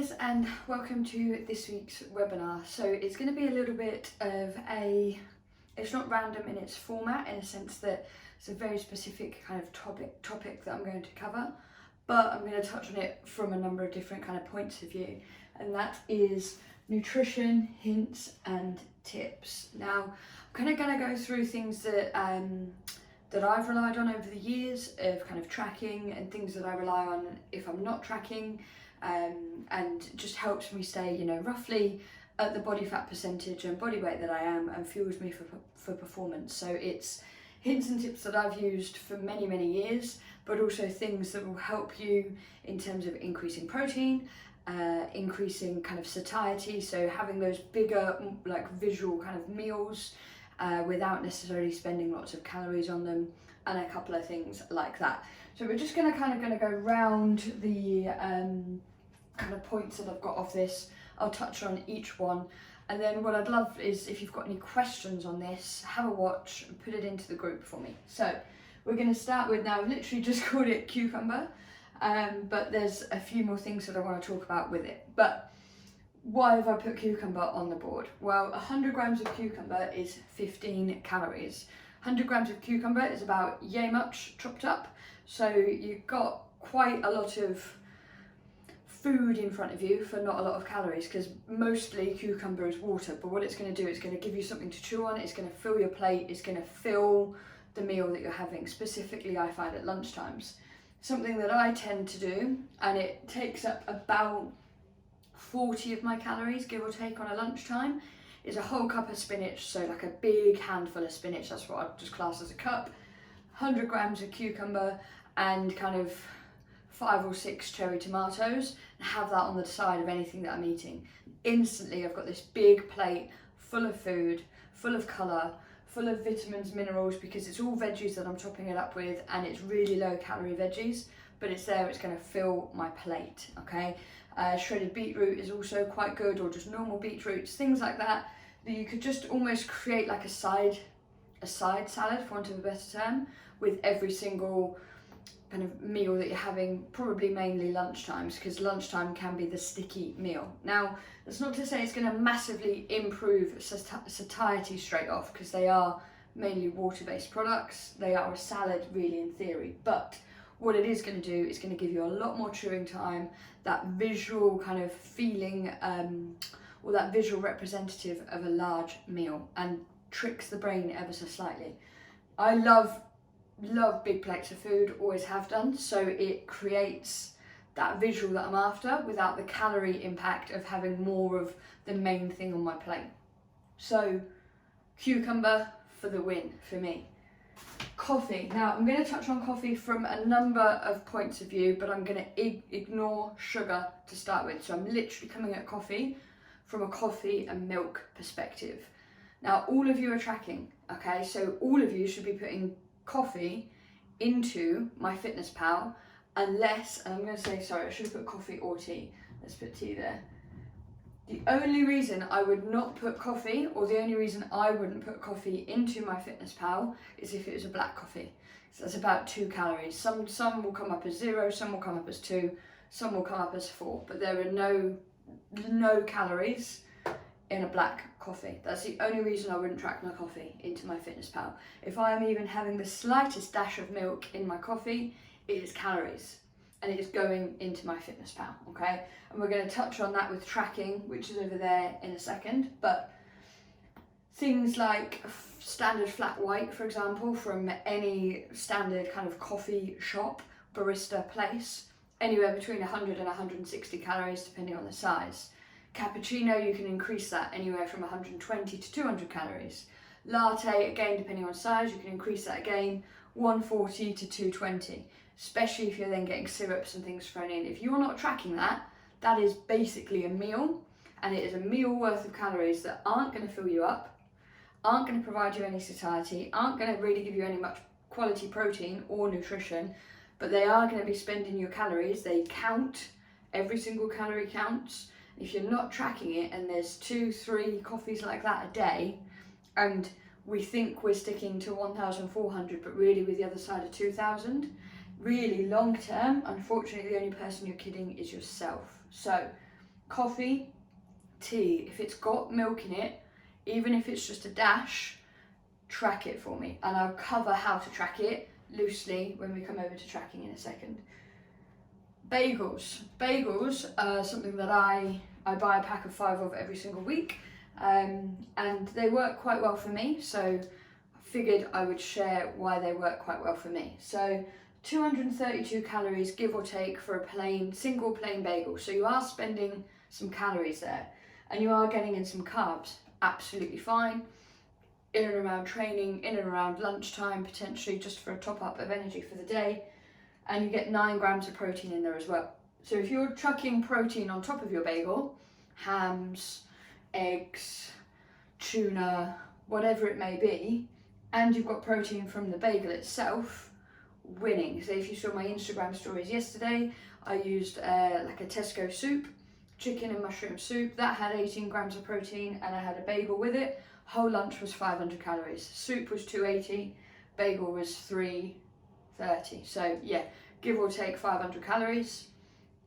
guys, and welcome to this week's webinar. So it's going to be a little bit of it's not random in its format, in a sense that it's a very specific kind of topic that I'm going to cover, but I'm going to touch on it from a number of different kind of points of view, and that is nutrition, hints and tips. Now I'm kind of going to go through things that that I've relied on over the years of kind of tracking, and things that I rely on if I'm not tracking, and just helps me stay, roughly at the body fat percentage and body weight that I am, and fuels me for performance. So it's hints and tips that I've used for many years, but also things that will help you in terms of increasing protein, increasing kind of satiety, so having those bigger like visual kind of meals without necessarily spending lots of calories on them, and a couple of things like that. So we're just going to go round the kind of points that I've got off this. I'll touch on each one, and then what I'd love is if you've got any questions on this, have a watch and put it into the group for me. So we're going to start with, now I've literally just called it cucumber, but there's a few more things that I want to talk about with it. But why have I put cucumber on the board? Well, 100 grams of cucumber is 15 calories. 100 grams of cucumber is about yay much chopped up, so you've got quite a lot of food in front of you for not a lot of calories, because mostly cucumber is water, but what it's going to do, it's going to give you something to chew on, it's going to fill your plate, it's going to fill the meal that you're having. Specifically, I find at lunchtimes, something that I tend to do, and it takes up about 40 of my calories, give or take, on a lunchtime, is a whole cup of spinach. So like a big handful of spinach, that's what I'd just class as a cup, 100 grams of cucumber, and kind of 5 or 6 cherry tomatoes, and have that on the side of anything that I'm eating. Instantly I've got this big plate full of food, full of colour, full of vitamins, minerals, because it's all veggies that I'm topping it up with, and it's really low calorie veggies, but it's there, it's going to fill my plate. Okay, shredded beetroot is also quite good, or just normal beetroots, things like that, that you could just almost create like a side salad, for want of a better term, with every single kind of meal that you're having, probably mainly lunchtimes, because lunchtime can be the sticky meal. Now, that's not to say it's going to massively improve satiety straight off, because they are mainly water-based products. They are a salad, really, in theory, but what it is going to do is going to give you a lot more chewing time, that visual kind of feeling, or that visual representative of a large meal, and tricks the brain ever so slightly. I love big plates of food, always have done, so it creates that visual that I'm after without the calorie impact of having more of the main thing on my plate. So cucumber for the win for me. Coffee. Now I'm going to touch on coffee from a number of points of view, but I'm going to ignore sugar to start with. So I'm literally coming at coffee from a coffee and milk perspective. Now all of you are tracking, okay? So all of you should be putting coffee into MyFitnessPal, unless, and I'm going to say, sorry, I should have put coffee or tea. Let's put tea there. The only reason I would not put coffee, or the only reason I wouldn't put coffee into MyFitnessPal, is if it was a black coffee. So that's about 2 calories. Some will come up as 0, some will come up as 2, some will come up as 4, but there are no calories in a black coffee. That's the only reason I wouldn't track my coffee into MyFitnessPal. If I am even having the slightest dash of milk in my coffee, it is calories, and it is going into MyFitnessPal, okay? And we're going to touch on that with tracking, which is over there in a second, but things like standard flat white, for example, from any standard kind of coffee shop, barista place, anywhere between 100 and 160 calories, depending on the size. Cappuccino, you can increase that anywhere from 120 to 200 calories. Latte, again, depending on size, you can increase that again, 140 to 220, especially if you're then getting syrups and things thrown in. If you're not tracking that, that is basically a meal, and it is a meal worth of calories that aren't going to fill you up, aren't going to provide you any satiety, aren't going to really give you any much quality protein or nutrition, but they are going to be spending your calories. They count, every single calorie counts. If you're not tracking it, and there's 2-3 coffees like that a day, and we think we're sticking to 1,400, but really with the other side of 2,000, really long term, unfortunately the only person you're kidding is yourself. So coffee, tea, if it's got milk in it, even if it's just a dash, track it for me. And I'll cover how to track it loosely when we come over to tracking in a second. Bagels. Bagels are something that I buy a pack of 5 of every single week, and they work quite well for me, so I figured I would share why they work quite well for me. So 232 calories, give or take, for a single plain bagel. So you are spending some calories there, and you are getting in some carbs, absolutely fine. In and around training, in and around lunchtime, potentially just for a top up of energy for the day. And you get 9 grams of protein in there as well. So if you're chucking protein on top of your bagel, hams, eggs, tuna, whatever it may be, and you've got protein from the bagel itself, winning. So if you saw my Instagram stories yesterday, I used like a Tesco soup, chicken and mushroom soup. That had 18 grams of protein, and I had a bagel with it. Whole lunch was 500 calories. Soup was 280, bagel was 330. So yeah, give or take 500 calories.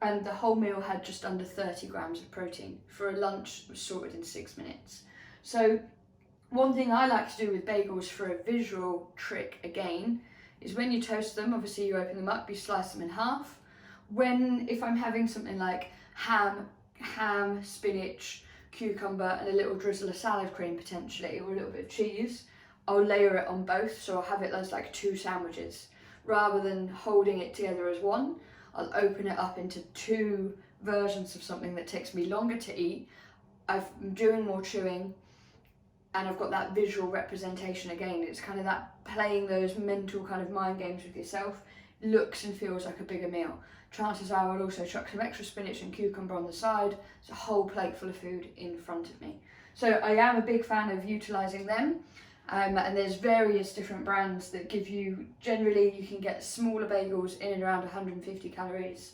And the whole meal had just under 30 grams of protein. For a lunch, it was sorted in 6 minutes. So one thing I like to do with bagels for a visual trick again is when you toast them, obviously you open them up, you slice them in half. If I'm having something like ham, spinach, cucumber and a little drizzle of salad cream potentially, or a little bit of cheese, I'll layer it on both, so I'll have it as like 2 sandwiches. Rather than holding it together as one, I'll open it up into 2 versions of something that takes me longer to eat. I'm doing more chewing, and I've got that visual representation again. It's kind of that playing those mental kind of mind games with yourself. Looks and feels like a bigger meal. Chances are I'll also chuck some extra spinach and cucumber on the side. It's a whole plate full of food in front of me. So I am a big fan of utilising them. And there's various different brands that give you, generally you can get smaller bagels in and around 150 calories.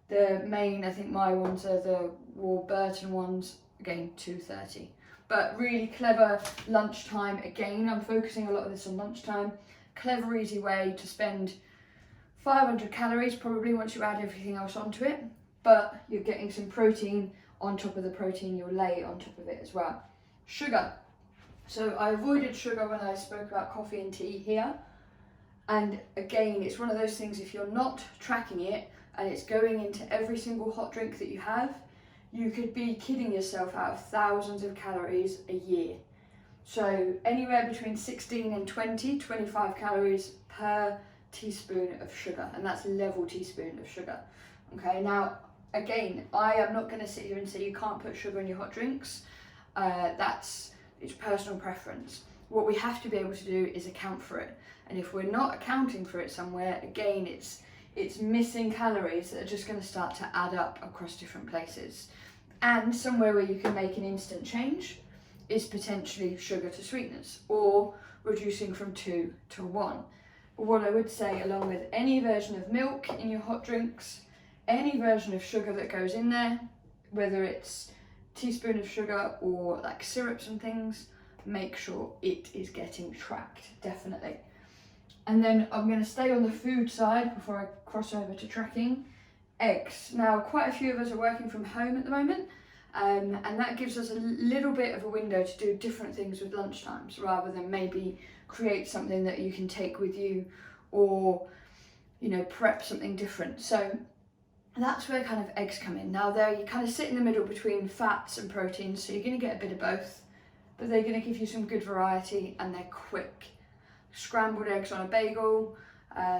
The main, I think my ones are the Warburton ones, again 230. But really clever lunchtime, again I'm focusing a lot of this on lunchtime. Clever, easy way to spend 500 calories probably once you add everything else onto it, but you're getting some protein on top of the protein you'll lay on top of it as well. Sugar. So I avoided sugar when I spoke about coffee and tea here. And again, it's one of those things, if you're not tracking it and it's going into every single hot drink that you have, you could be kidding yourself out of thousands of calories a year. So anywhere between 16 and 25 calories per teaspoon of sugar, and that's level teaspoon of sugar. Okay, now again, I am not going to sit here and say you can't put sugar in your hot drinks. It's personal preference. What we have to be able to do is account for it, and if we're not accounting for it somewhere, again, it's missing calories that are just going to start to add up across different places. And somewhere where you can make an instant change is potentially sugar to sweeteners, or reducing from 2 to 1. What I would say, along with any version of milk in your hot drinks, any version of sugar that goes in there, whether it's teaspoon of sugar or like syrups and things, make sure it is getting tracked, definitely. And then I'm going to stay on the food side before I cross over to tracking. Eggs. Now, quite a few of us are working from home at the moment, and that gives us a little bit of a window to do different things with lunchtimes, rather than maybe create something that you can take with you, or prep something different. So that's where kind of eggs come in. Now you kind of sit in the middle between fats and proteins, so you're going to get a bit of both, but they're going to give you some good variety, and they're quick. Scrambled eggs on a bagel,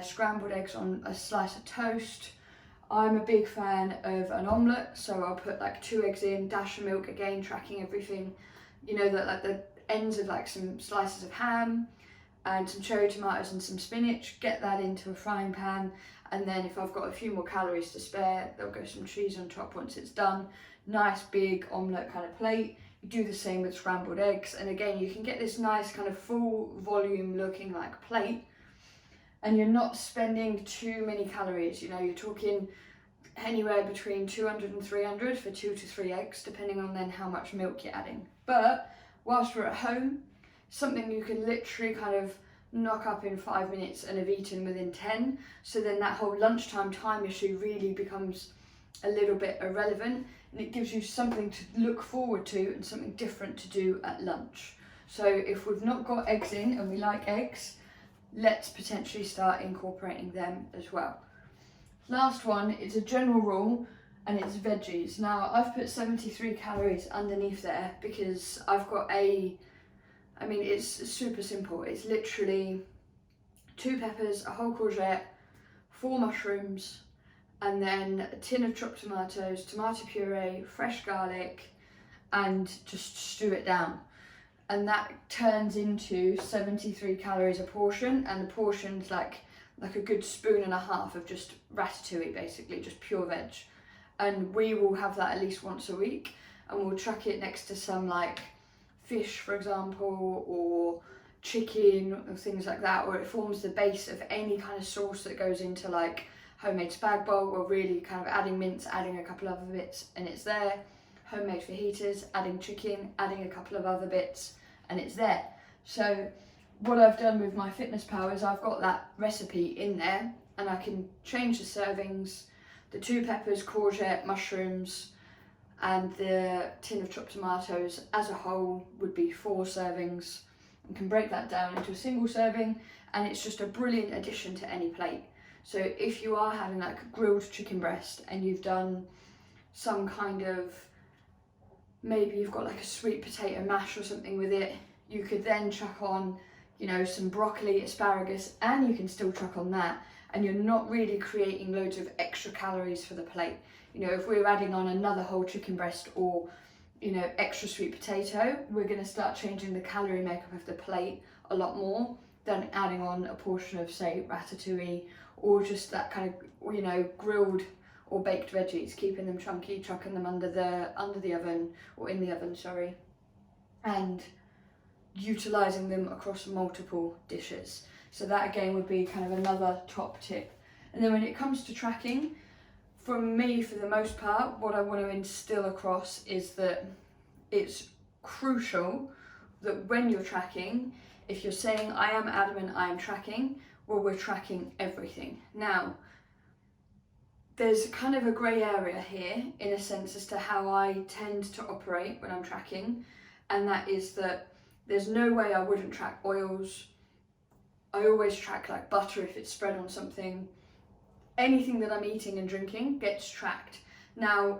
scrambled eggs on a slice of toast. I'm a big fan of an omelette, so I'll put like 2 eggs in, dash of milk, again tracking everything. Like the ends of like some slices of ham and some cherry tomatoes and some spinach, get that into a frying pan, and then if I've got a few more calories to spare, there'll go some cheese on top once it's done. Nice big omelette kind of plate. You do the same with scrambled eggs, and again you can get this nice kind of full volume looking like plate, and you're not spending too many calories. You're talking anywhere between 200 and 300 for 2 to 3 eggs, depending on then how much milk you're adding. But whilst we're at home, something you can literally kind of knock up in 5 minutes and have eaten within 10. So then that whole lunchtime time issue really becomes a little bit irrelevant, and it gives you something to look forward to and something different to do at lunch. So if we've not got eggs in and we like eggs, let's potentially start incorporating them as well. Last one is a general rule, and it's veggies. Now I've put 73 calories underneath there because I've got it's super simple. It's literally 2 peppers, a whole courgette, 4 mushrooms, and then a tin of chopped tomatoes, tomato puree, fresh garlic, and just stew it down. And that turns into 73 calories a portion, and the portion's like a good spoon and a half of just ratatouille, basically, just pure veg. And we will have that at least once a week, and we'll chuck it next to some like fish, for example, or chicken or things like that, or it forms the base of any kind of sauce that goes into like homemade spag bowl, or really kind of adding mince, adding a couple of other bits, and it's there. Homemade fajitas, adding chicken, adding a couple of other bits, and it's there. So what I've done with my Fitness Pal is I've got that recipe in there, and I can change the servings. The 2 peppers, courgette, mushrooms, and the tin of chopped tomatoes as a whole would be 4 servings, and can break that down into a single serving, and it's just a brilliant addition to any plate. So if you are having like grilled chicken breast and you've done some kind of, maybe you've got like a sweet potato mash or something with it, you could then chuck on, you know, some broccoli, asparagus, and you can still chuck on that, and you're not really creating loads of extra calories for the plate. You know, if we're adding on another whole chicken breast or, you know, extra sweet potato, we're going to start changing the calorie makeup of the plate a lot more than adding on a portion of, say, ratatouille, or just that kind of, you know, grilled or baked veggies, keeping them chunky, chucking them under the oven, or in the oven, sorry, and utilising them across multiple dishes. So that again would be kind of another top tip. And then when it comes to tracking, from me, for the most part, what I want to instill across is that it's crucial that when you're tracking, if you're saying I am adamant I am tracking, well, we're tracking everything. Now, there's kind of a grey area here in a sense as to how I tend to operate when I'm tracking, and that is that there's no way I wouldn't track oils. I always track like butter if it's spread on something. Anything that I'm eating and drinking gets tracked. Now,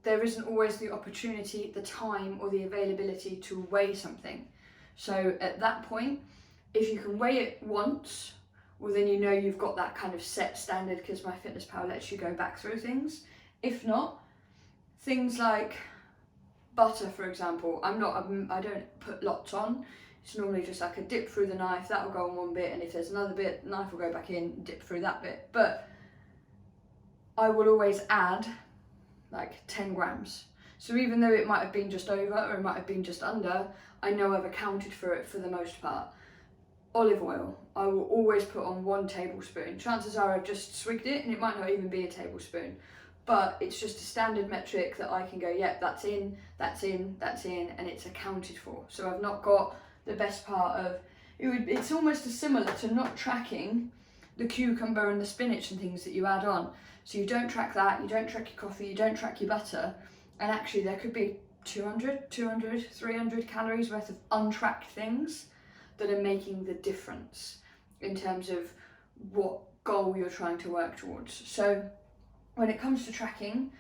there isn't always the opportunity, the time, or the availability to weigh something. So at that point, if you can weigh it once, well, then you know you've got that kind of set standard, because my Fitness Pal lets you go back through things. If not, things like butter, for example, I don't put lots on. It's normally just like a dip through the knife, that will go on one bit, and if there's another bit, the knife will go back in, dip through that bit. But I will always add like 10 grams. So even though it might have been just over or it might have been just under, I know I've accounted for it for the most part. Olive oil, I will always put on 1 tablespoon. Chances are I've just swigged it, and it might not even be a tablespoon. But it's just a standard metric that I can go, yep, that's in, that's in, that's in, and it's accounted for. So I've not got the best part of, it's almost as similar to not tracking the cucumber and the spinach and things that you add on. So you don't track that, you don't track your coffee, you don't track your butter, and actually there could be 200, 300 calories worth of untracked things that are making the difference in terms of what goal you're trying to work towards. So when it comes to tracking,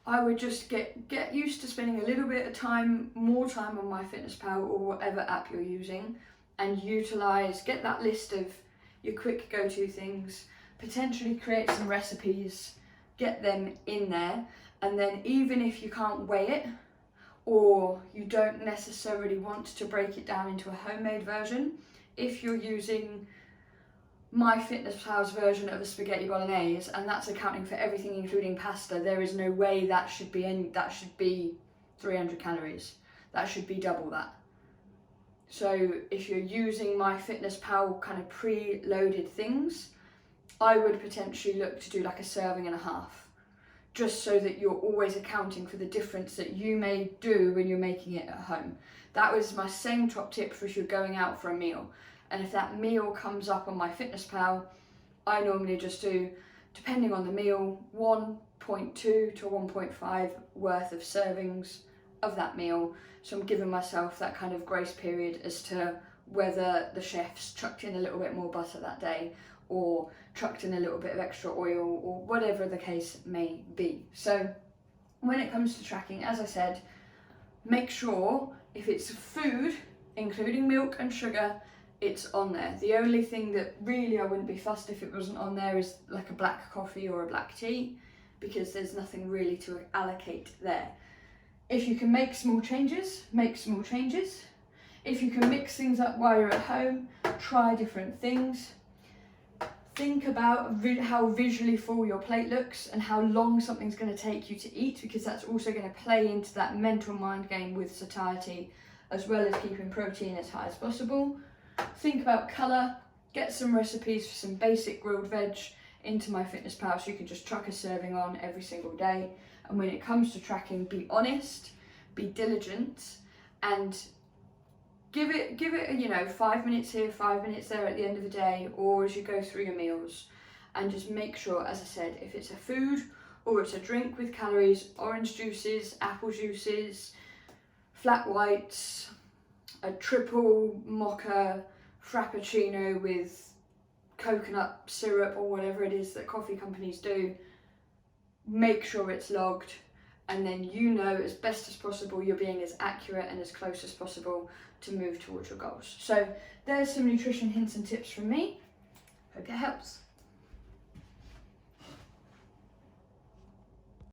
I would just get used to spending a little bit of time, more time on my Fitness Pal or whatever app you're using, and get that list of your quick go-to things, potentially create some recipes, get them in there, and then even if you can't weigh it, or you don't necessarily want to break it down into a homemade version, if you're using my Fitness Pal's version of a spaghetti bolognese, and that's accounting for everything including pasta, there is no way that should be 300 calories. That should be double that. So if you're using my Fitness Pal kind of pre-loaded things, I would potentially look to do like a serving and a half, just so that you're always accounting for the difference that you may do when you're making it at home. That was my same top tip for if you're going out for a meal. And if that meal comes up on my Fitness Pal, I normally just do, depending on the meal, 1 0.2 to 1.5 worth of servings of that meal. So I'm giving myself that kind of grace period as to whether the chef's chucked in a little bit more butter that day, or chucked in a little bit of extra oil, or whatever the case may be. So when it comes to tracking, as I said, make sure if it's food, including milk and sugar, it's on there. The only thing that really I wouldn't be fussed if it wasn't on there is like a black coffee or a black tea, because there's nothing really to allocate there. If you can make small changes, make small changes. If you can mix things up while you're at home, try different things. Think about how visually full your plate looks and how long something's going to take you to eat, because that's also going to play into that mental mind game with satiety, as well as keeping protein as high as possible. Think about colour, get some recipes for some basic grilled veg into MyFitnessPal so you can just chuck a serving on every single day. And when it comes to tracking, be honest, be diligent, and give it 5 minutes here, 5 minutes there at the end of the day, or as you go through your meals. And just make sure, as I said, if it's a food or it's a drink with calories, orange juices, apple juices, flat whites, a triple mocha frappuccino with coconut syrup or whatever it is that coffee companies do, make sure it's logged, and then as best as possible you're being as accurate and as close as possible to move towards your goals. So there's some nutrition hints and tips from me. Hope it helps.